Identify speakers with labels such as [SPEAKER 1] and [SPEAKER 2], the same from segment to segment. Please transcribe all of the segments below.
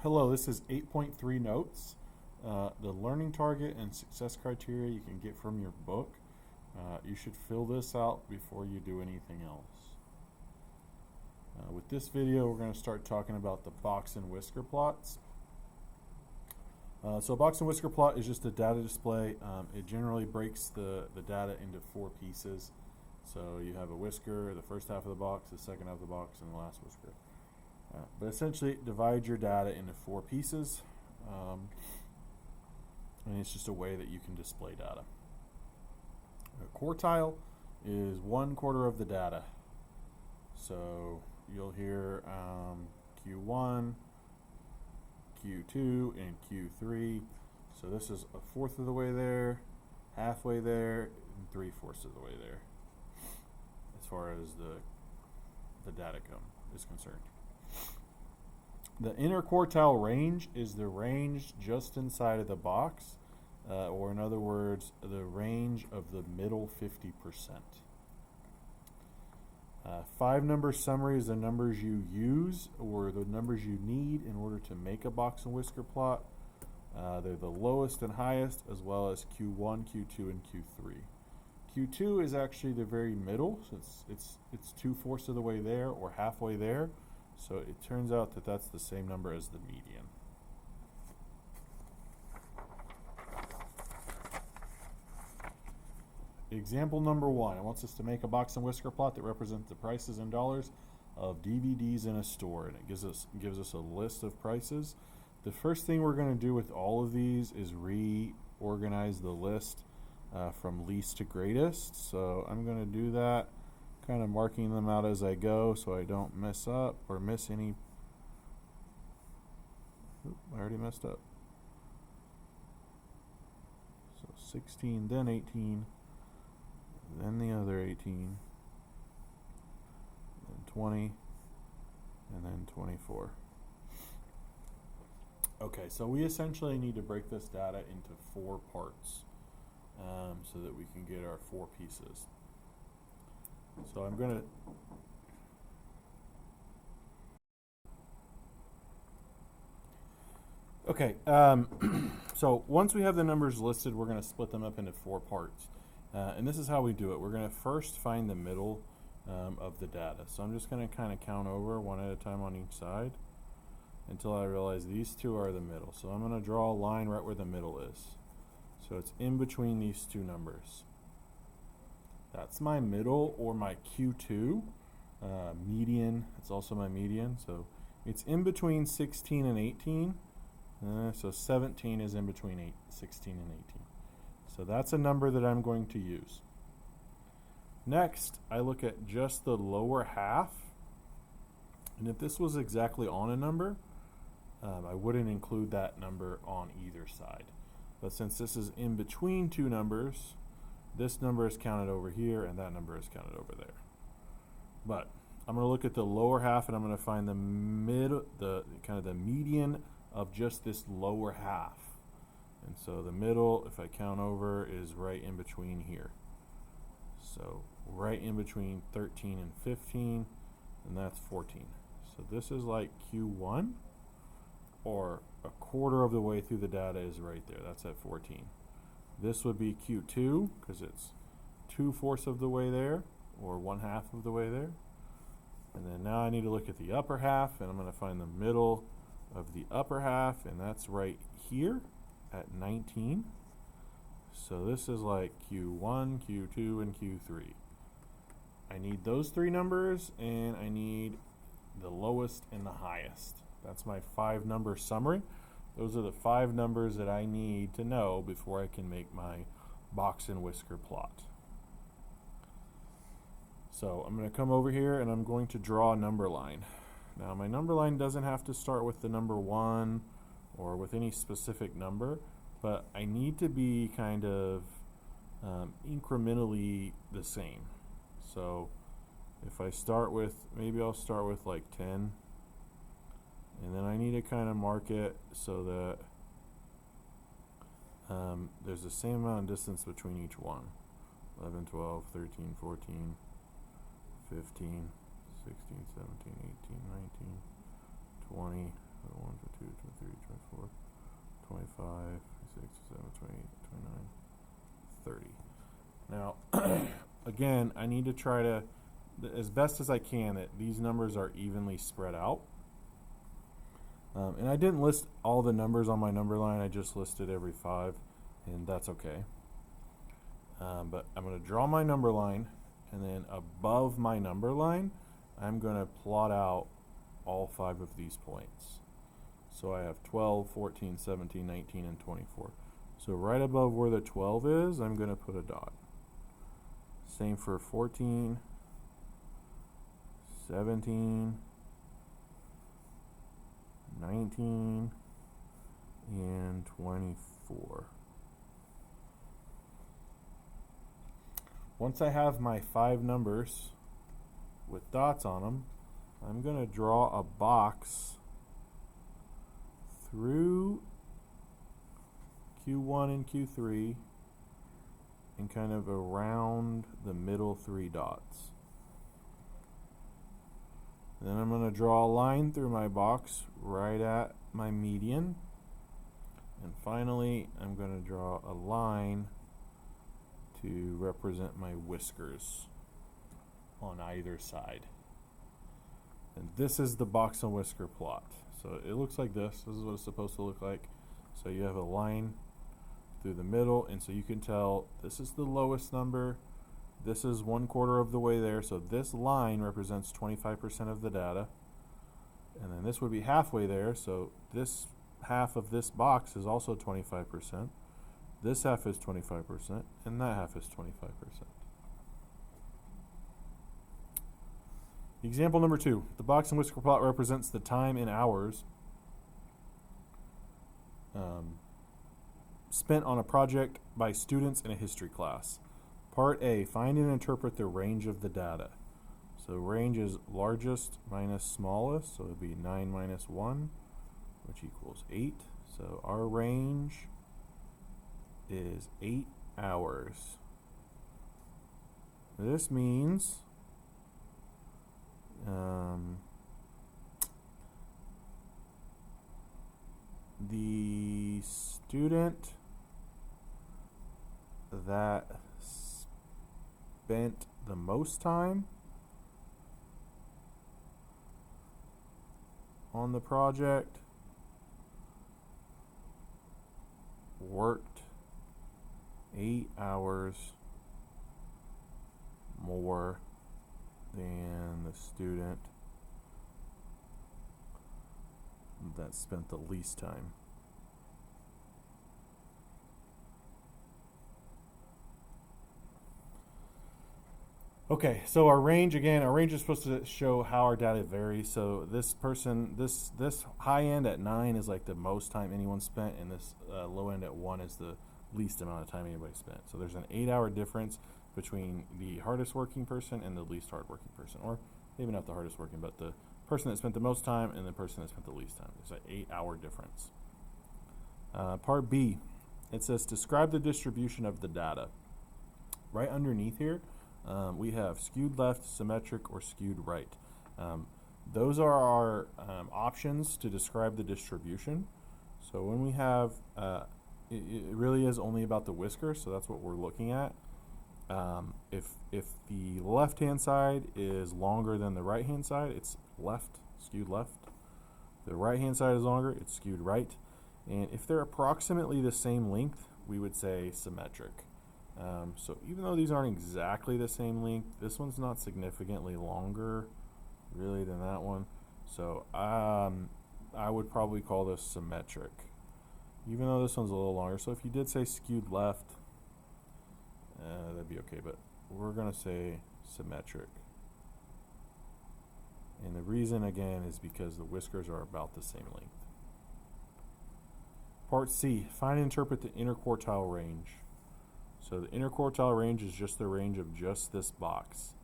[SPEAKER 1] Hello, this is 8.3 notes. The learning target and success criteria you can get from your book. You should fill this out before you do anything else. With this video, we're going to start talking about the box and whisker plots. So a box and whisker plot is just a data display. It generally breaks the data into four pieces. So you have a whisker, the first half of the box, the second half of the box, and the last whisker. But essentially, divide your data into four pieces, and it's just a way that you can display data. A quartile is 1/4 of the data. So you'll hear Q1, Q2, and Q3. So this is 1/4 of the way there, halfway there, and 3/4 of the way there, as far as the data is concerned. The inner quartile range is the range just inside of the box, or in other words, the range of the middle 50%. 5-number summary is the numbers you use or the numbers you need in order to make a box and whisker plot. They're the lowest and highest, as well as Q1, Q2, and Q3. Q2 is actually the very middle, so it's 2/4 of the way there or halfway there. So it turns out that that's the same number as the median. Example number 1. It wants us to make a box and whisker plot that represents the prices in dollars of DVDs in a store, and it gives us a list of prices. The first thing we're going to do with all of these is reorganize the list from least to greatest. So I'm going to do that, kind of marking them out as I go so I don't mess up or miss any. Oop, I already messed up. So 16, then 18, then the other 18, then 20, and then 24. Okay, so we essentially need to break this data into 4 parts so that we can get our 4 pieces. So I'm going to so once we have the numbers listed, we're going to split them up into 4 parts. And this is how we do it. We're going to first find the middle of the data. So I'm just going to kind of count over one at a time on each side until I realize these 2 are the middle. So I'm going to draw a line right where the middle is. So it's in between these 2 numbers. That's my middle, or my Q2. Median, it's also my median. So it's in between 16 and 18. So 17 is in between 16 and 18. So that's a number that I'm going to use. Next, I look at just the lower half. And if this was exactly on a number, I wouldn't include that number on either side. But since this is in between 2 numbers, this number is counted over here, and that number is counted over there. But I'm going to look at the lower half, and I'm going to find the median of just this lower half. And so the middle, if I count over, is right in between here. So right in between 13 and 15, and that's 14. So this is like Q1, or 1/4 of the way through the data is right there. That's at 14. This would be Q2, because it's 2/4 of the way there, or 1/2 of the way there. And then now I need to look at the upper half, and I'm going to find the middle of the upper half, and that's right here at 19. So this is like Q1, Q2, and Q3. I need those 3 numbers, and I need the lowest and the highest. That's my 5-number summary. Those are the 5 numbers that I need to know before I can make my box and whisker plot. So I'm going to come over here and I'm going to draw a number line. Now my number line doesn't have to start with the number 1 or with any specific number, but I need to be kind of incrementally the same. So if I start with, maybe I'll start with like 10. And then I need to kind of mark it so that there's the same amount of distance between each one. 11, 12, 13, 14, 15, 16, 17, 18, 19, 20, 1, 2, 23, 24, 25, 26, 27, 28, 29, 30. Now, again, I need to try to, as best as I can, that these numbers are evenly spread out. And I didn't list all the numbers on my number line. I just listed every 5, and that's okay. But I'm going to draw my number line, and then above my number line, I'm going to plot out all 5 of these points. So I have 12, 14, 17, 19, and 24. So right above where the 12 is, I'm going to put a dot. Same for 14, 17, 19, and 24. Once I have my 5 numbers with dots on them, I'm going to draw a box through Q1 and Q3 and kind of around the middle 3 dots. Then I'm going to draw a line through my box right at my median. And finally, I'm going to draw a line to represent my whiskers on either side. And this is the box and whisker plot. So it looks like this. This is what it's supposed to look like. So you have a line through the middle, and so you can tell this is the lowest number. This is 1/4 of the way there. So this line represents 25% of the data. And then this would be halfway there. So this half of this box is also 25%. This half is 25%, and that half is 25%. Example number 2. The box and whisker plot represents the time in hours spent on a project by students in a history class. Part A, find and interpret the range of the data. So range is largest minus smallest, so it would be 9 minus 1, which equals 8. So our range is 8 hours. This means the student that spent the most time on the project worked 8 hours more than the student that spent the least time. Okay, so our range, again, our range is supposed to show how our data varies. So this person, this high end at 9 is like the most time anyone spent, and this low end at 1 is the least amount of time anybody spent. So there's an 8-hour difference between the hardest working person and the least hard working person, or maybe not the hardest working, but the person that spent the most time and the person that spent the least time. There's an 8-hour difference. Part B, it says describe the distribution of the data. Right underneath here, we have skewed left, symmetric, or skewed right. Those are our options to describe the distribution. So when we have, it really is only about the whiskers, so that's what we're looking at. If the left-hand side is longer than the right-hand side, it's left, skewed left. The right-hand side is longer, it's skewed right. And if they're approximately the same length, we would say symmetric. So even though these aren't exactly the same length, this one's not significantly longer really than that one. So I would probably call this symmetric, even though this one's a little longer. So if you did say skewed left, that'd be okay, but we're going to say symmetric. And the reason, again, is because the whiskers are about the same length. Part C, find and interpret the interquartile range. So the interquartile range is just the range of just this box.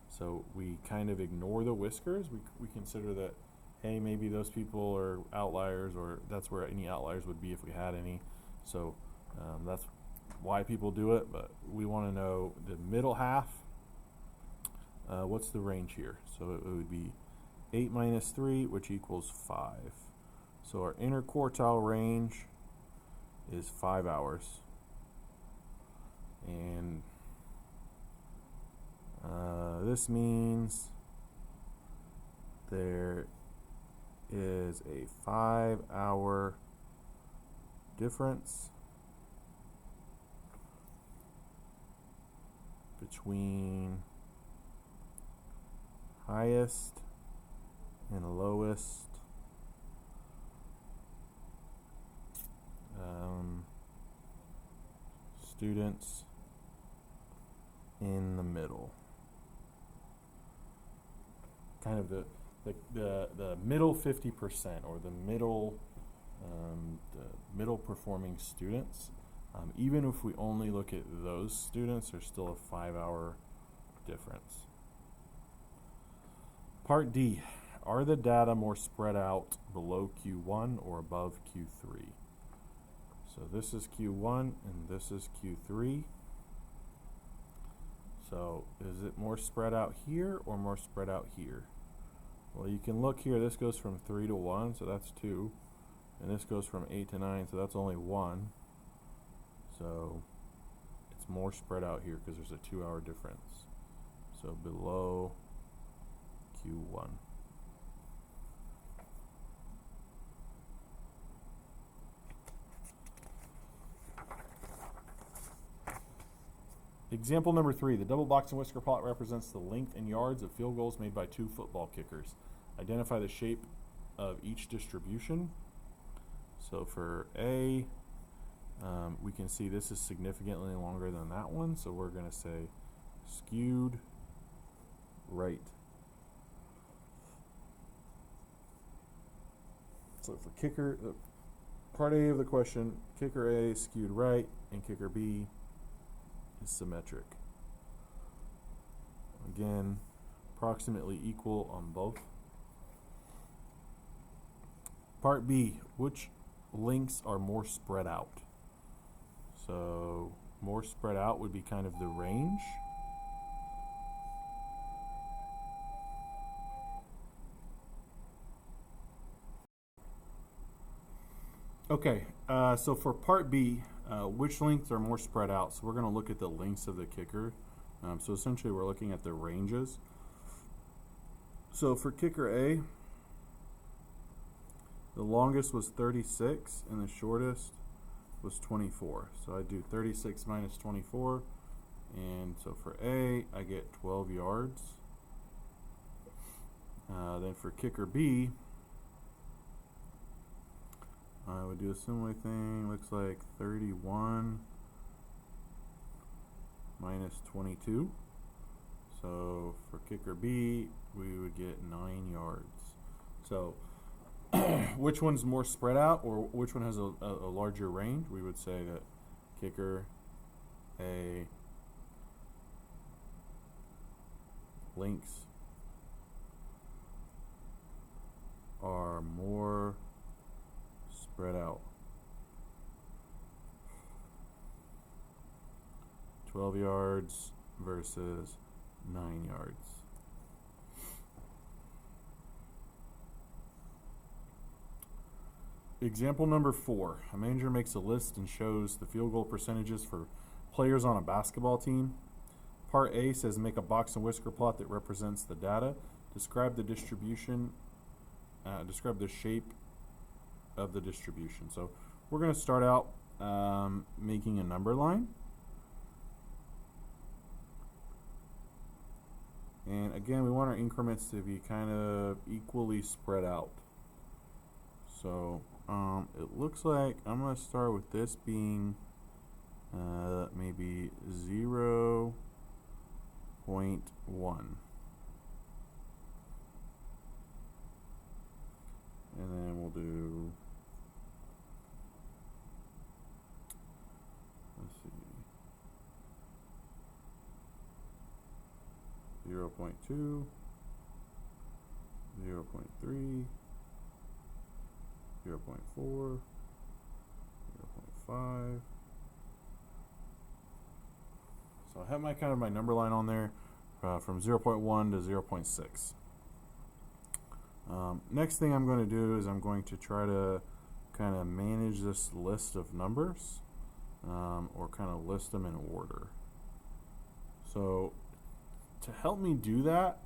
[SPEAKER 1] So we kind of ignore the whiskers. We consider that, hey, maybe those people are outliers, or that's where any outliers would be if we had any. So that's why people do it, but we want to know the middle half. What's the range here? So it would be 8 minus 3, which equals 5. So our interquartile range is 5 hours. And this means there is a 5-hour difference between highest and lowest students in the middle. Kind of the middle 50%, or the middle performing students. Even if we only look at those students, there's still a 5-hour difference. Part D, are the data more spread out below Q1 or above Q3? So this is Q1 and this is Q3. So is it more spread out here or more spread out here? Well, you can look here, this goes from 3 to 1, so that's 2. And this goes from 8 to 9, so that's only 1. So it's more spread out here because there's a 2-hour difference. So below Q1. Example number 3, the double box and whisker plot represents the length in yards of field goals made by 2 football kickers. Identify the shape of each distribution. So for A, we can see this is significantly longer than that one, so we're going to say skewed right. So for kicker, part A of the question, kicker A skewed right and kicker B is symmetric. Again, approximately equal on both. Part B, which links are more spread out? So more spread out would be kind of the range. Okay, so for part B, which lengths are more spread out? So we're going to look at the lengths of the kicker. So essentially we're looking at the ranges. So for kicker A, the longest was 36 and the shortest was 24. So I do 36 minus 24, and so for A, I get 12 yards. Then for kicker B, I would do a similar thing. Looks like 31 minus 22. So for kicker B, we would get 9 yards. So which one's more spread out, or which one has a larger range? We would say that kicker A links are more spread out. 12 yards versus 9 yards. Example number 4. A manager makes a list and shows the field goal percentages for players on a basketball team. Part A says make a box and whisker plot that represents the data. Describe the distribution, describe the shape of the distribution. So we're going to start out making a number line. And again, we want our increments to be kind of equally spread out. So it looks like I'm going to start with this being maybe 0.1. And then we'll do, let's see, 0.2, 0.3, 0.4, 0.5. So I have my kind of my number line on there from 0.1 to 0.6. Next thing I'm going to do is I'm going to try to kind of manage this list of numbers, or kind of list them in order. So to help me do that,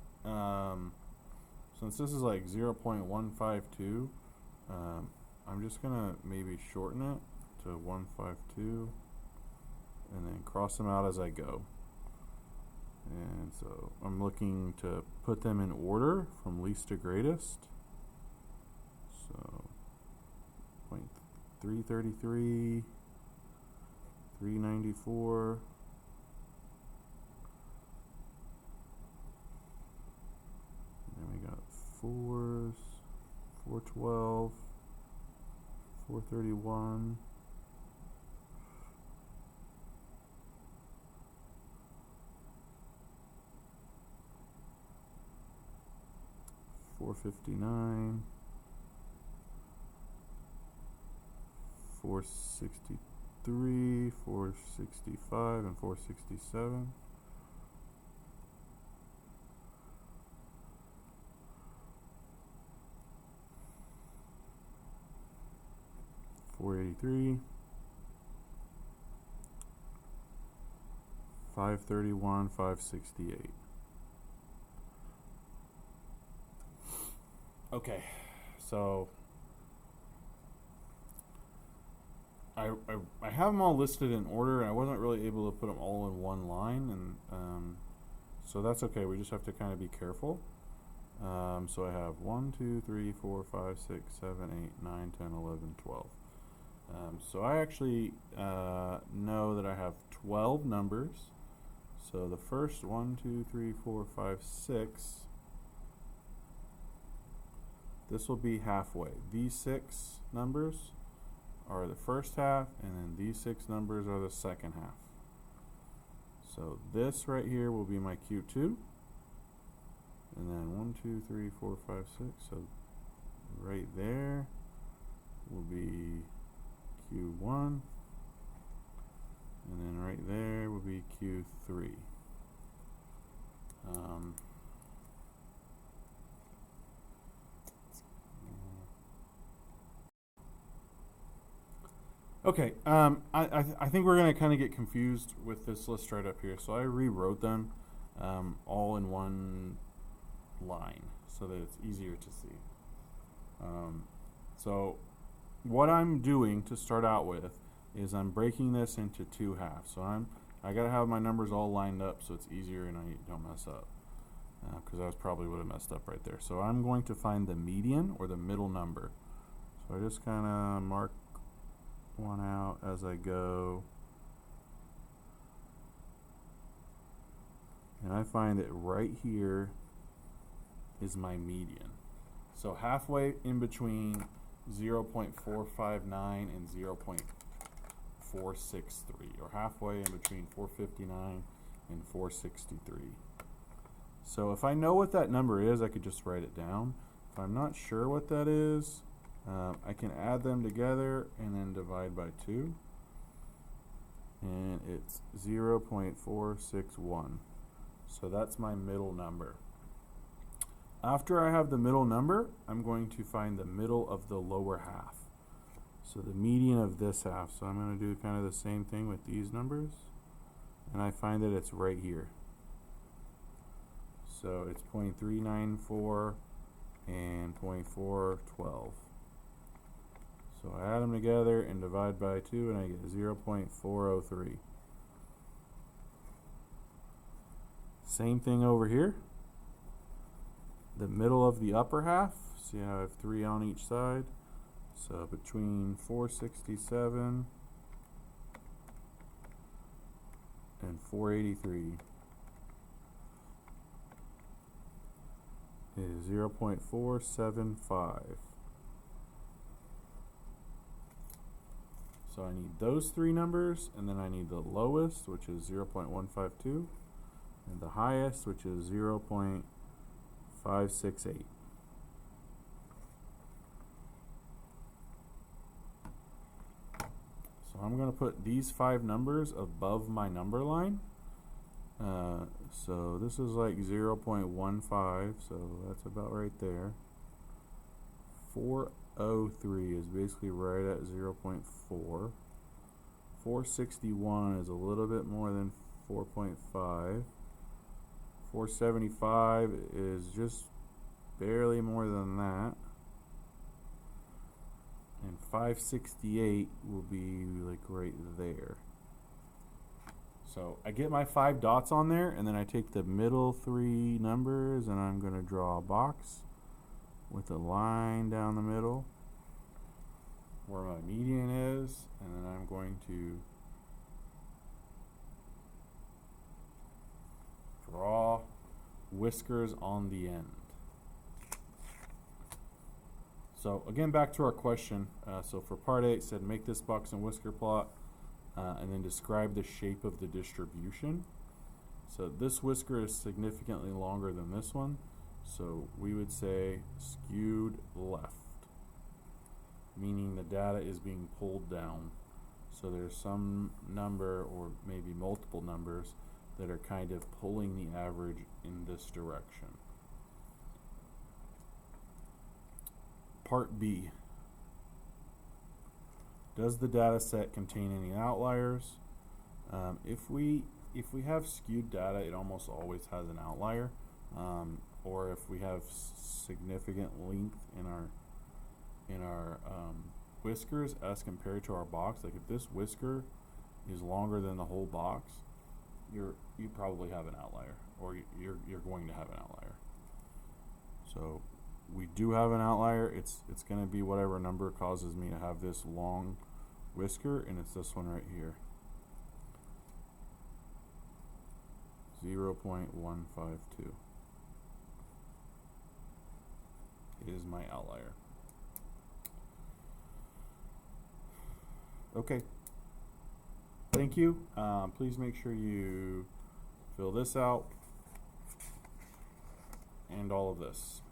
[SPEAKER 1] since this is like 0.152, I'm just going to maybe shorten it to 152 and then cross them out as I go. And so I'm looking to put them in order from least to greatest. So 333, 394, then we got 4s, 412, 431, 459, 463, 465, and 467. 483, 531, 568. Okay, so I have them all listed in order, and I wasn't really able to put them all in one line, and so that's okay. We just have to kind of be careful. So I have 1, 2, 3, 4, 5, 6, 7, 8, 9, 10, 11, 12. So I actually know that I have 12 numbers. So the first 1, 2, 3, 4, 5, 6. This will be halfway. These 6 numbers are the first half, and then these 6 numbers are the second half. So this right here will be my Q2. And then 1, 2, 3, 4, 5, 6. So right there will be Q1. And then right there will be Q3. Okay, I think we're going to kind of get confused with this list right up here. So I rewrote them all in one line so that it's easier to see. So what I'm doing to start out with is I'm breaking this into 2 halves. So I got to have my numbers all lined up so it's easier and I don't mess up, because I probably would have messed up right there. So I'm going to find the median, or the middle number. So I just kind of mark one out as I go, and I find that right here is my median. So halfway in between 0.459 and 0.463, or halfway in between 459 and 463. So if I know what that number is, I could just write it down. If I'm not sure what that is, I can add them together and then divide by 2, and it's 0.461. So that's my middle number. After I have the middle number, I'm going to find the middle of the lower half. So the median of this half. So I'm going to do kind of the same thing with these numbers, and I find that it's right here. So it's 0.394 and 0.412. So I add them together and divide by 2, and I get 0.403. Same thing over here. The middle of the upper half, see how I have 3 on each side. So between 467 and 483 is 0.475. So I need those 3 numbers, and then I need the lowest, which is 0.152, and the highest, which is 0.568. So I'm going to put these 5 numbers above my number line. So this is like 0.15, so that's about right there. 403 is basically right at 0.4. 461 is a little bit more than 4.5. 475 is just barely more than that. And 568 will be like right there. So I get my 5 dots on there, and then I take the middle 3 numbers and I'm going to draw a box with a line down the middle where my median is, and then I'm going to draw whiskers on the end. So again, back to our question. So for part A, it said make this box and whisker plot, and then describe the shape of the distribution. So this whisker is significantly longer than this one, so we would say skewed left, meaning the data is being pulled down. So there's some number, or maybe multiple numbers, that are kind of pulling the average in this direction. Part B. Does the data set contain any outliers? If we have skewed data, it almost always has an outlier. Or if we have significant length in our whiskers as compared to our box, like if this whisker is longer than the whole box, you probably have an outlier, or you're going to have an outlier. So we do have an outlier. It's going to be whatever number causes me to have this long whisker, and it's this one right here, 0.152 is my outlier. Okay, thank you. Please make sure you fill this out and all of this.